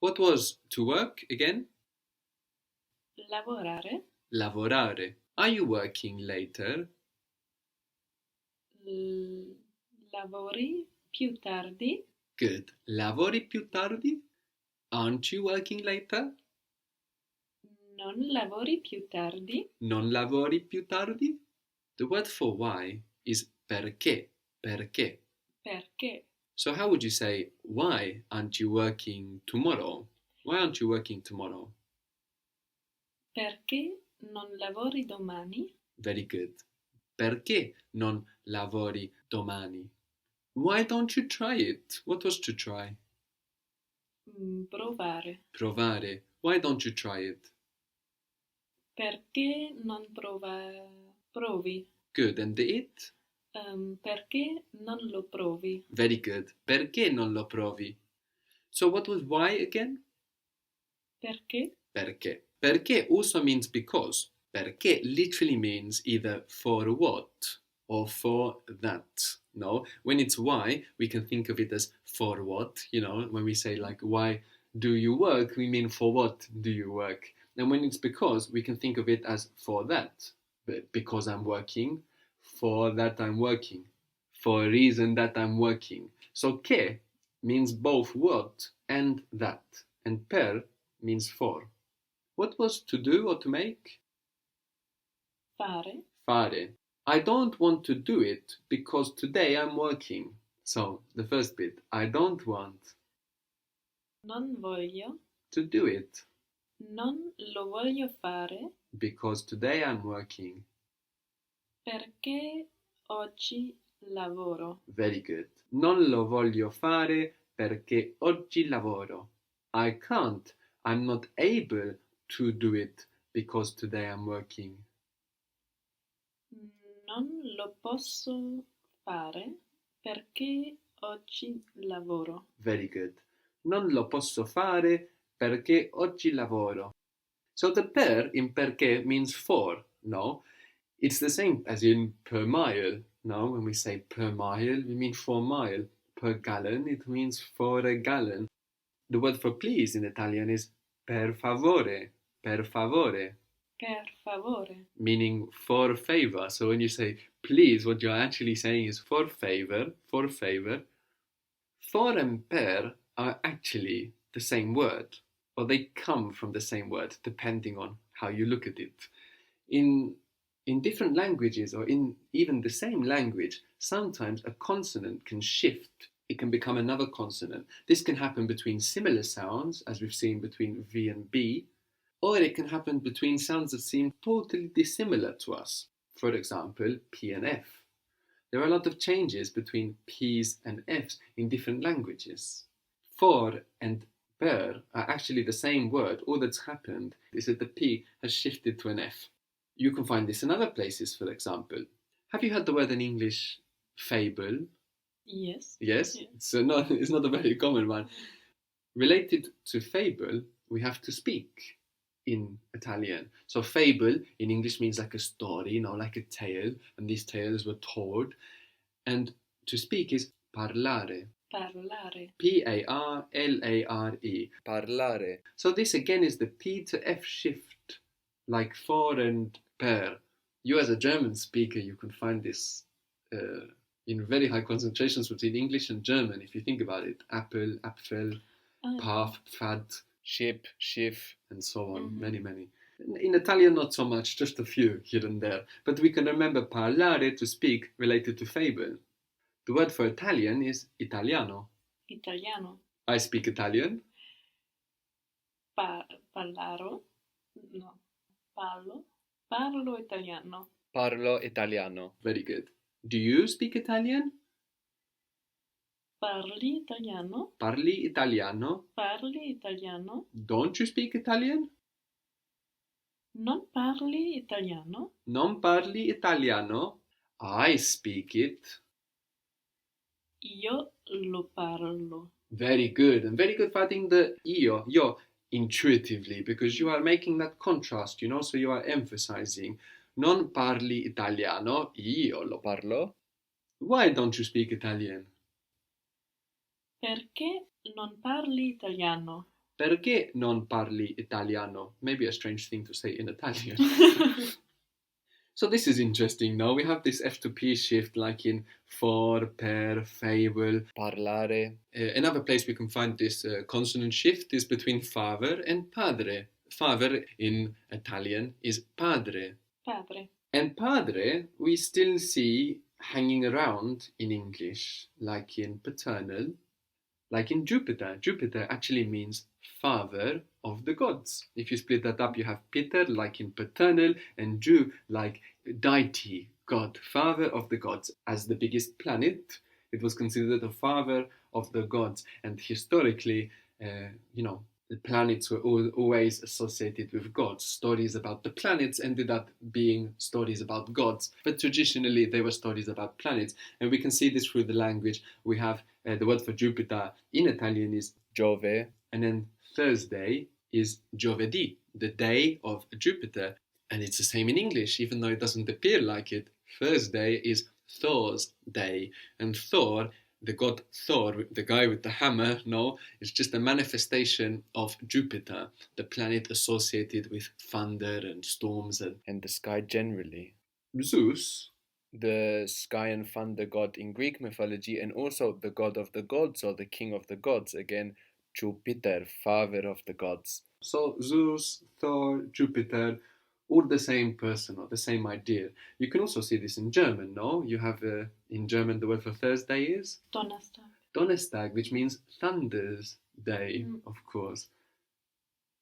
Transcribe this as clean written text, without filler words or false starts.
What was to work again? Lavorare. Lavorare. Are you working later? Lavori più tardi. Good. Lavori più tardi? Aren't you working later? Non lavori più tardi. Non lavori più tardi? The word for why is perché. Perché. Perché? So how would you say, why aren't you working tomorrow? Why aren't you working tomorrow? Perché non lavori domani? Very good. Perché non lavori domani? Why don't you try it? What was to try? Provare. Provare. Why don't you try it? Perché non provi? Good. And the it? Perché non lo provi? Very good. Perché non lo provi? So what was why again? Perché? Perché. Perché also means because. Perché literally means either for what or for that. No, when it's why, we can think of it as for what. When we say like, why do you work? We mean for what do you work? And when it's because, we can think of it as for that. Because I'm working, for that I'm working, for a reason that I'm working. So che means both what and that. And per means for. What was to do or to make? Fare. Fare. I don't want to do it because today I'm working. So, the first bit, I don't want Non voglio. to do it Non lo voglio fare because today I'm working. perché oggi lavoro. Very good. Non lo voglio fare perché oggi lavoro. I can't. I'm not able to do it because today I'm working. Non lo posso fare perché oggi lavoro. Very good. Non lo posso fare perché oggi lavoro. So the per in perché means for, no? It's the same as in per mile, no? When we say per mile, we mean for mile. Per gallon, it means for a gallon. The word for please in Italian is per favore, per favore, Per favore. meaning for favor. So when you say please, what you're actually saying is for favor, for favor. For and per are actually the same word, or they come from the same word, depending on how you look at it. In different languages, or in even the same language, sometimes a consonant can shift. It can become another consonant. This can happen between similar sounds, as we've seen between V and B, or it can happen between sounds that seem totally dissimilar to us. For example, P and F. There are a lot of changes between P's and F's in different languages. For and per are actually the same word. All that's happened is that the P has shifted to an F. You can find this in other places, for example. Have you heard the word in English fable? Yes. Yes? Yeah. So it's not a very common one. Related to fable, we have to speak in Italian. So fable in English means like a story, like a tale, and these tales were told. And to speak is parlare. Parlare. P-A-R-L-A-R-E. Parlare. So this again is the P to F shift, like for and per. You as a German speaker, you can find this in very high concentrations between English and German, if you think about it. Apple, Apfel, path, Pfad, ship, Schiff, and so on. Many, many. In Italian, not so much, just a few here and there. But we can remember parlare, to speak, related to fable. The word for Italian is italiano. Italiano. I speak Italian. Parlaro. No. Parlo italiano. Parlo italiano. Very good. Do you speak Italian? Parli italiano. Parli italiano. Parli italiano. Don't you speak Italian? Non parli italiano. Non parli italiano. I speak it. Io lo parlo. Very good. And very good finding the io, intuitively, because you are making that contrast, so you are emphasizing. Non parli italiano, io lo parlo. Why don't you speak Italian? Perché non parli italiano? Perché non parli italiano? Maybe a strange thing to say in Italian. So this is interesting now. We have this F to P shift like in for, per, fable, parlare. Another place we can find this consonant shift is between father and padre. Father in Italian is padre. Padre. And padre we still see hanging around in English, like in paternal, like in Jupiter. Jupiter actually means father of the gods. If you split that up, you have Peter, like in paternal, and Ju, like deity, God, father of the gods. As the biggest planet, it was considered the father of the gods. And historically, the planets were always associated with gods. Stories about the planets ended up being stories about gods, but traditionally they were stories about planets. And we can see this through the language. We have the word for Jupiter in Italian is Giove, and then Thursday is giovedì, the day of Jupiter. And it's the same in English, even though it doesn't appear like it. Thursday is Thor's day, and Thor, the god Thor, the guy with the hammer, no, it's just a manifestation of Jupiter, the planet associated with thunder and storms and the sky generally. Zeus, the sky and thunder god in Greek mythology, and also the god of the gods or the king of the gods, again, Jupiter, father of the gods. So Zeus, Thor, Jupiter, all the same person or the same idea. You can also see this in German, no? You have in German the word for Thursday is Donnerstag. Donnerstag, which means thunder's day, of course.